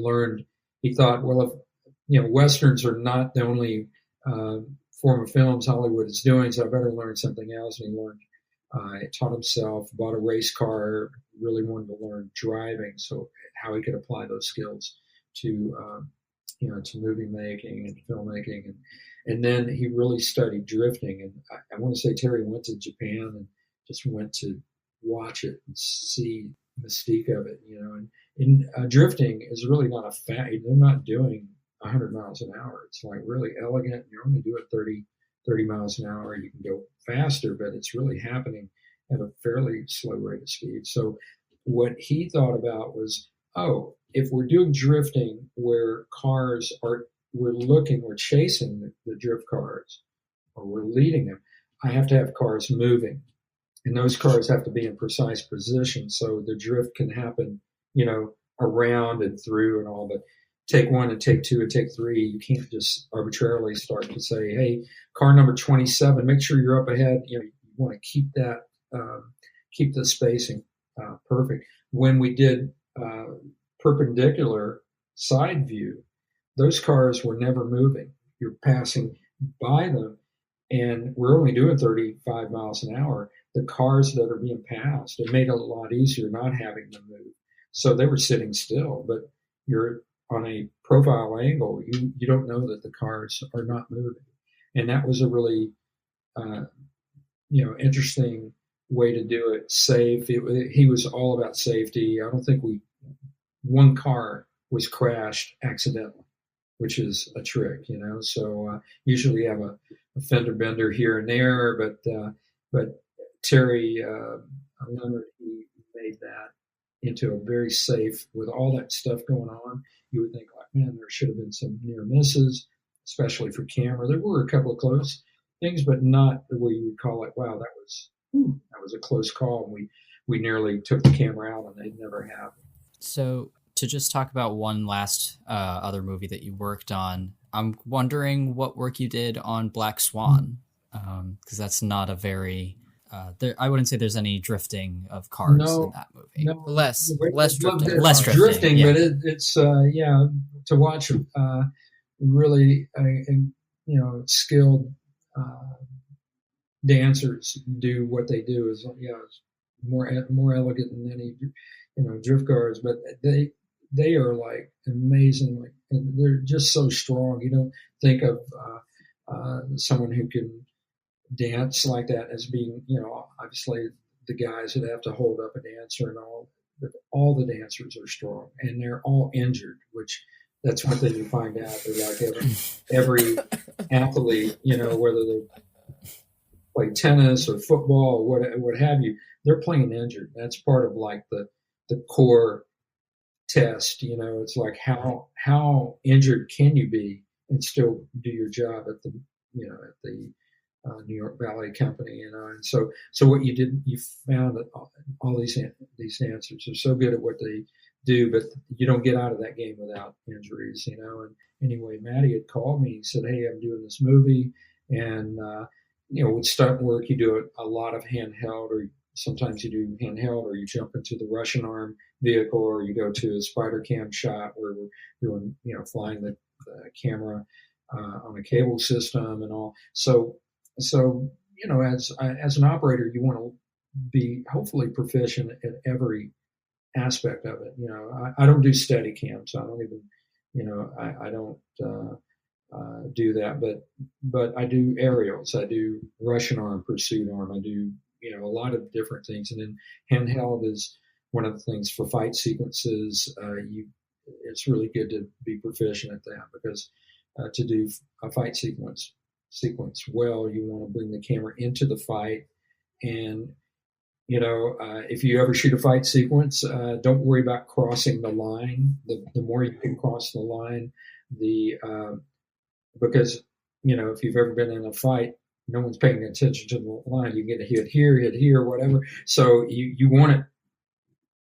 C: thought, well, if Westerns are not the only form of films Hollywood is doing, so I better learn something else. And he learned, taught himself, bought a race car, really wanted to learn driving, so how he could apply those skills to movie making and filmmaking, and then he really studied drifting. And I want to say Terry went to Japan and just went to watch it and see the mystique of it, And drifting is really not a they're not doing 100 miles an hour. It's like really elegant. You only do it 30 miles an hour. You can go faster, but it's really happening at a fairly slow rate of speed. So what he thought about was, if we're doing drifting where we're chasing the drift cars, or we're leading them, I have to have cars moving. And those cars have to be in precise position so the drift can happen, around and through and all. But take one and take two and take three, you can't just arbitrarily start to say, hey, car number 27, make sure you're up ahead. You want to keep that, keep the spacing perfect. When we did perpendicular side view, those cars were never moving. You're passing by them, and we're only doing 35 miles an hour. The cars that are being passed, it made it a lot easier not having them move. So they were sitting still, but you're on a profile angle. You don't know that the cars are not moving. And that was a really, interesting way to do it. Safe. He was all about safety. I don't think one car was crashed accidentally, which is a trick, So usually you have a fender bender here and there, but Terry Leonard, he made that into a very safe, with all that stuff going on. You would think, like, man, there should have been some near misses, especially for camera. There were a couple of close things, but not the way you would call it, wow, that was a close call. And we nearly took the camera out, and they'd never have.
A: So to just talk about one last other movie that you worked on, I'm wondering what work you did on Black Swan, because that's not a very I wouldn't say there's any drifting of cars in that movie.
B: No, less drifting.
A: Less drifting,
C: yeah.
A: But
C: it's to watch really skilled dancers do what they do is more elegant than any drift cars, but they are like amazing, and they're just so strong. You don't think of someone who can dance like that as being, obviously the guys that have to hold up a dancer and all, but all the dancers are strong, and they're all injured, which that's one thing you find out. They're like every athlete, whether they play tennis or football or what have you, they're playing injured. That's part of like the core test. It's like how injured can you be and still do your job at the New York Ballet Company, and so what you did, you found that all these dancers are so good at what they do, but you don't get out of that game without injuries, And anyway, Matty had called me. He said, "Hey, I'm doing this movie, and with stunt work, you do a lot of handheld, or sometimes you do handheld, or you jump into the Russian arm vehicle, or you go to a spider cam shot where we're doing, flying the camera on a cable system and all." So as an operator, you want to be hopefully proficient at every aspect of it. I don't do steady cams. I don't even, I don't do that, but I do aerials. I do Russian arm, pursuit arm. I do, a lot of different things. And then handheld is one of the things for fight sequences. It's really good to be proficient at that, because to do a fight sequence well, you want to bring the camera into the fight. And if you ever shoot a fight sequence, don't worry about crossing the line. The more you can cross the line, because if you've ever been in a fight, no one's paying attention to the line. You get a hit here, whatever. So you want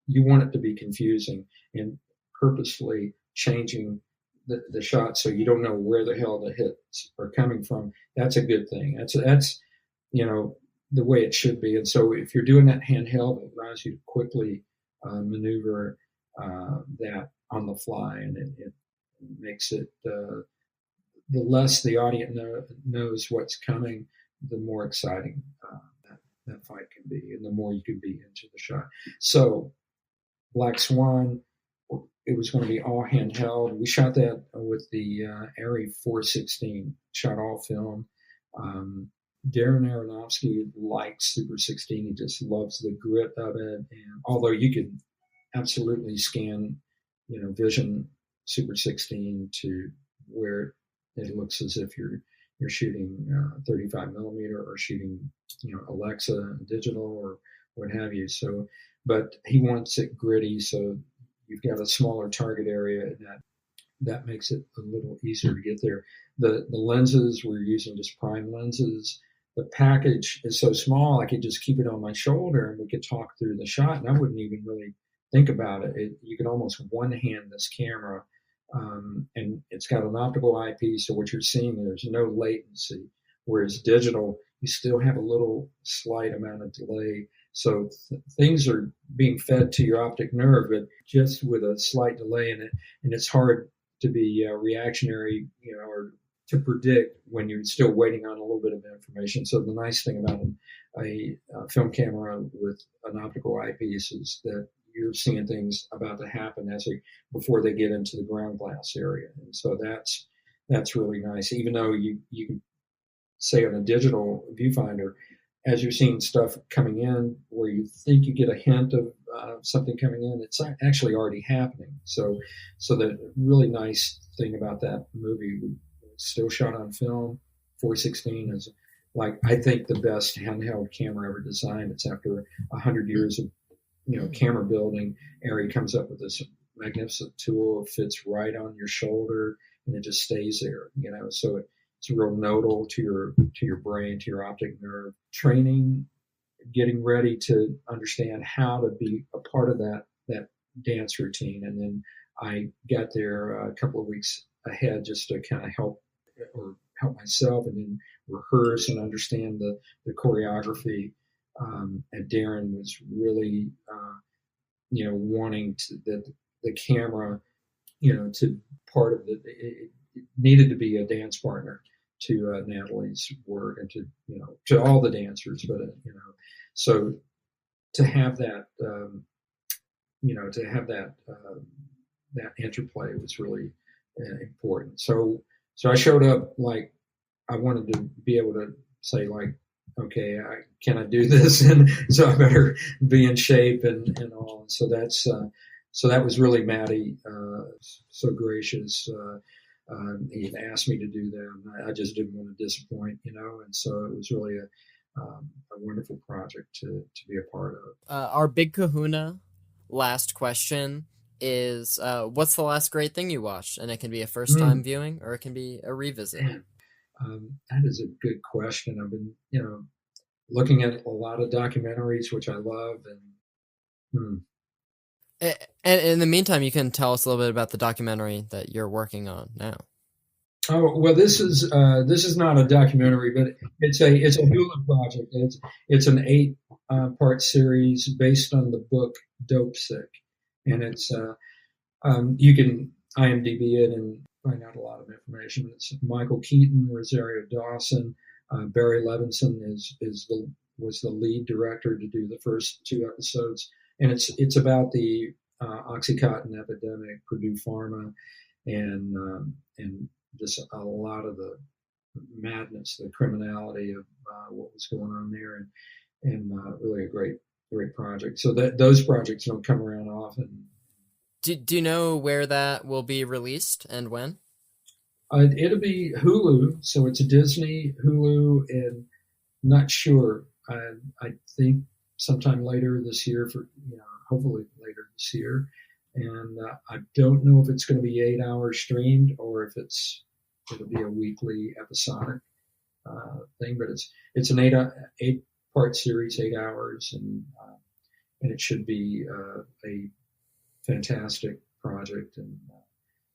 C: it to be confusing, and purposefully changing the shot so you don't know where the hell the hits are coming from. That's a good thing. That's the way it should be. And so if you're doing that handheld, it allows you to quickly maneuver that on the fly, and it makes it the less the audience knows what's coming, the more exciting that fight can be, and the more you can be into the shot. So Black Swan, it was going to be all handheld. We shot that with the Arri 416, shot all film. Darren Aronofsky likes Super 16. He just loves the grit of it. And although you could absolutely scan, Vision Super 16 to where it looks as if you're shooting 35 millimeter or shooting, Alexa digital or what have you. So, but he wants it gritty, so you've got a smaller target area, and that makes it a little easier to get there. The lenses, we're using just prime lenses. The package is so small, I could just keep it on my shoulder and we could talk through the shot, and I wouldn't even really think about it. You can almost one-hand this camera, and it's got an optical eyepiece, so what you're seeing, there's no latency. Whereas digital, you still have a little slight amount of delay. So things are being fed to your optic nerve, but just with a slight delay in it, and it's hard to be reactionary, or to predict when you're still waiting on a little bit of information. So the nice thing about a film camera with an optical eyepiece is that you're seeing things about to happen before they get into the ground glass area, and so that's really nice. Even though you can say on a digital viewfinder, as you're seeing stuff coming in where you think you get a hint of something coming in, it's actually already happening. So the really nice thing about that movie, it's still shot on film. 416 is, like, I think the best handheld camera ever designed. It's after 100 years of camera building. Arri comes up with this magnificent tool. It fits right on your shoulder, and it just stays there. So it's a real nodal to your brain, to your optic nerve. Training, getting ready to understand how to be a part of that dance routine, and then I got there a couple of weeks ahead just to kind of help myself, and then rehearse and understand the choreography. And Darren was really, wanting the camera, to part of it needed to be a dance partner to Natalie's work, and to all the dancers, but so to have that, that interplay was really important. So I showed up like I wanted to be able to say, like, okay, can I do this? And so I better be in shape and all. So that was really Maddie, so gracious. He had asked me to do them. I just didn't want to disappoint, and so it was really a wonderful project to be a part of.
B: Our big kahuna last question is, what's the last great thing you watched? And it can be a first-time viewing, or it can be a revisit.
C: That is a good question. I've been, looking at a lot of documentaries, which I love, and
B: And in the meantime, you can tell us a little bit about the documentary that you're working on now.
C: Oh, well, this is not a documentary, but it's a Hulu project. It's an 8-part series based on the book Dope Sick, and it's you can IMDb it and find out a lot of information. It's Michael Keaton, Rosario Dawson, Barry Levinson was the lead director to do the first 2 episodes, and it's about the OxyContin epidemic, Purdue Pharma, and just a lot of the madness, the criminality of what was going on there, and really a great project. So those projects don't come around often.
B: Do you know where that will be released and when?
C: It'll be Hulu, so it's a Disney, Hulu, and not sure. I think sometime later this year, hopefully later this year. And I don't know if it's going to be 8 hours streamed or if it'll be a weekly episodic thing. But it's an 8-part series, 8 hours, and it should be a fantastic project. And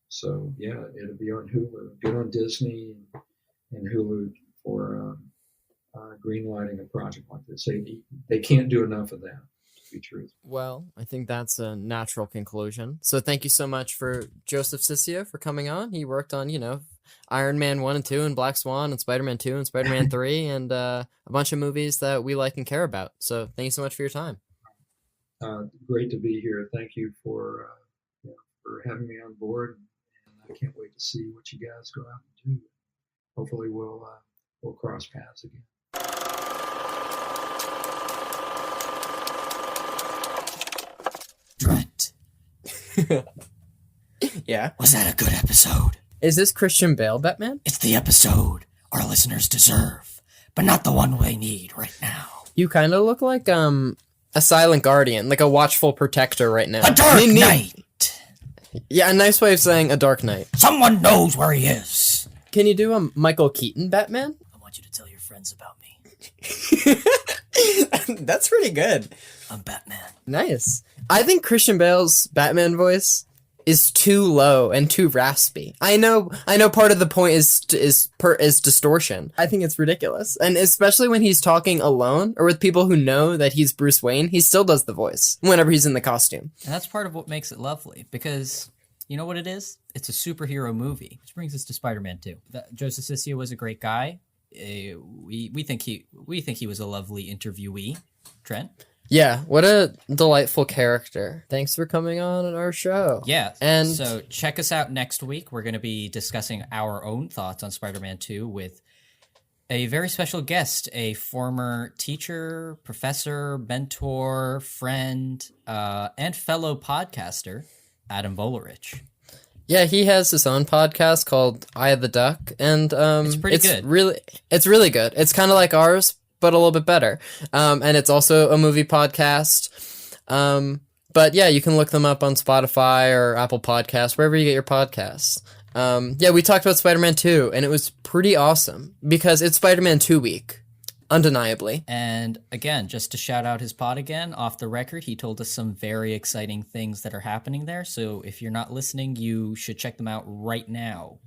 C: so yeah, it'll be on Hulu, good on Disney and Hulu for greenlighting a project like this. They can't do enough of that. Be truth.
B: Well, I think that's a natural conclusion. So thank you so much for Joseph Cicio for coming on. He worked on, Iron Man 1 and 2 and Black Swan and Spider-Man 2 and Spider-Man 3 and a bunch of movies that we like and care about. So thank you so much for your time.
C: Great to be here. Thank you for having me on board, and I can't wait to see what you guys go out and do. Hopefully we'll cross paths again.
A: Trent.
B: Yeah.
A: Was that a good episode?
B: Is this Christian Bale, Batman?
A: It's the episode our listeners deserve, but not the one they need right now.
B: You kind of look like a silent guardian, like a watchful protector right now.
A: A dark knight!
B: Yeah, a nice way of saying a dark knight.
A: Someone knows where he is.
B: Can you do a Michael Keaton Batman?
A: I want you to tell your friends about me.
B: That's pretty good.
A: I'm Batman.
B: Nice. I think Christian Bale's Batman voice is too low and too raspy. I know part of the point is distortion. I think it's ridiculous. And especially when he's talking alone or with people who know that he's Bruce Wayne, he still does the voice whenever he's in the costume.
A: And that's part of what makes it lovely, because you know what it is? It's a superhero movie, which brings us to Spider-Man 2. Joseph Cicio was a great guy. We think he was a lovely interviewee. Trent?
B: Yeah, what a delightful character. Thanks for coming on our show.
A: Yeah,
B: and
A: so check us out next week. We're going to be discussing our own thoughts on Spider-Man 2 with a very special guest, a former teacher, professor, mentor, friend, and fellow podcaster, Adam Volerich.
B: Yeah, he has his own podcast called Eye of the Duck, and
A: it's pretty good.
B: It's really good. It's kind of like ours, but a little bit better. And it's also a movie podcast. But yeah, you can look them up on Spotify or Apple Podcasts, wherever you get your podcasts. Yeah, we talked about Spider-Man 2, and it was pretty awesome because it's Spider-Man 2 week, undeniably.
A: And again, just to shout out his pod again, off the record, he told us some very exciting things that are happening there. So if you're not listening, you should check them out right now.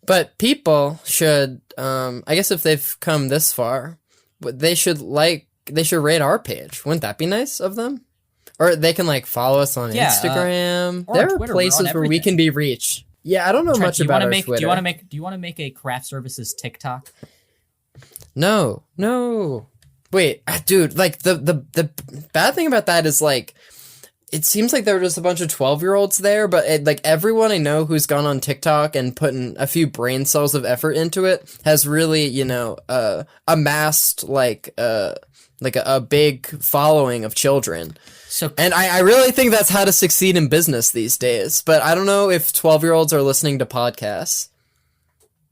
B: But people should, I guess if they've come this far, they should rate our page. Wouldn't that be nice of them? Or they can follow us on Instagram.
A: Or
B: there
A: on
B: are
A: Twitter,
B: places where we can be reached. Yeah, I don't know
A: Trent,
B: much about our Twitter.
A: Do you want to make a craft services TikTok?
B: No. Wait, dude, the bad thing about that is it seems like there were just a bunch of 12-year-olds there, but everyone I know who's gone on TikTok and put in a few brain cells of effort into it has really, amassed a big following of children. And I really think that's how to succeed in business these days. But I don't know if 12-year-olds are listening to podcasts.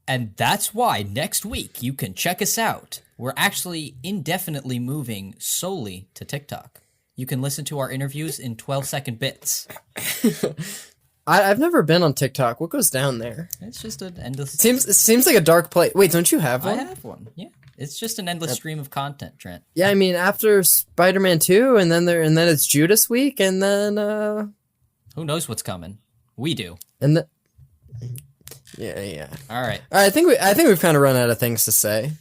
A: And that's why next week you can check us out. We're actually indefinitely moving solely to TikTok. You can listen to our interviews in 12-second bits.
B: I've never been on TikTok. What goes down there?
A: It's just an endless...
B: It seems like a dark place. Wait, don't you have one?
A: I have one, yeah. It's just an endless stream of content, Trent.
B: Yeah, I mean, after Spider-Man 2, and then it's Judas week, and then...
A: Who knows what's coming? We do.
B: And Yeah.
A: All right.
B: I think we've kind of run out of things to say.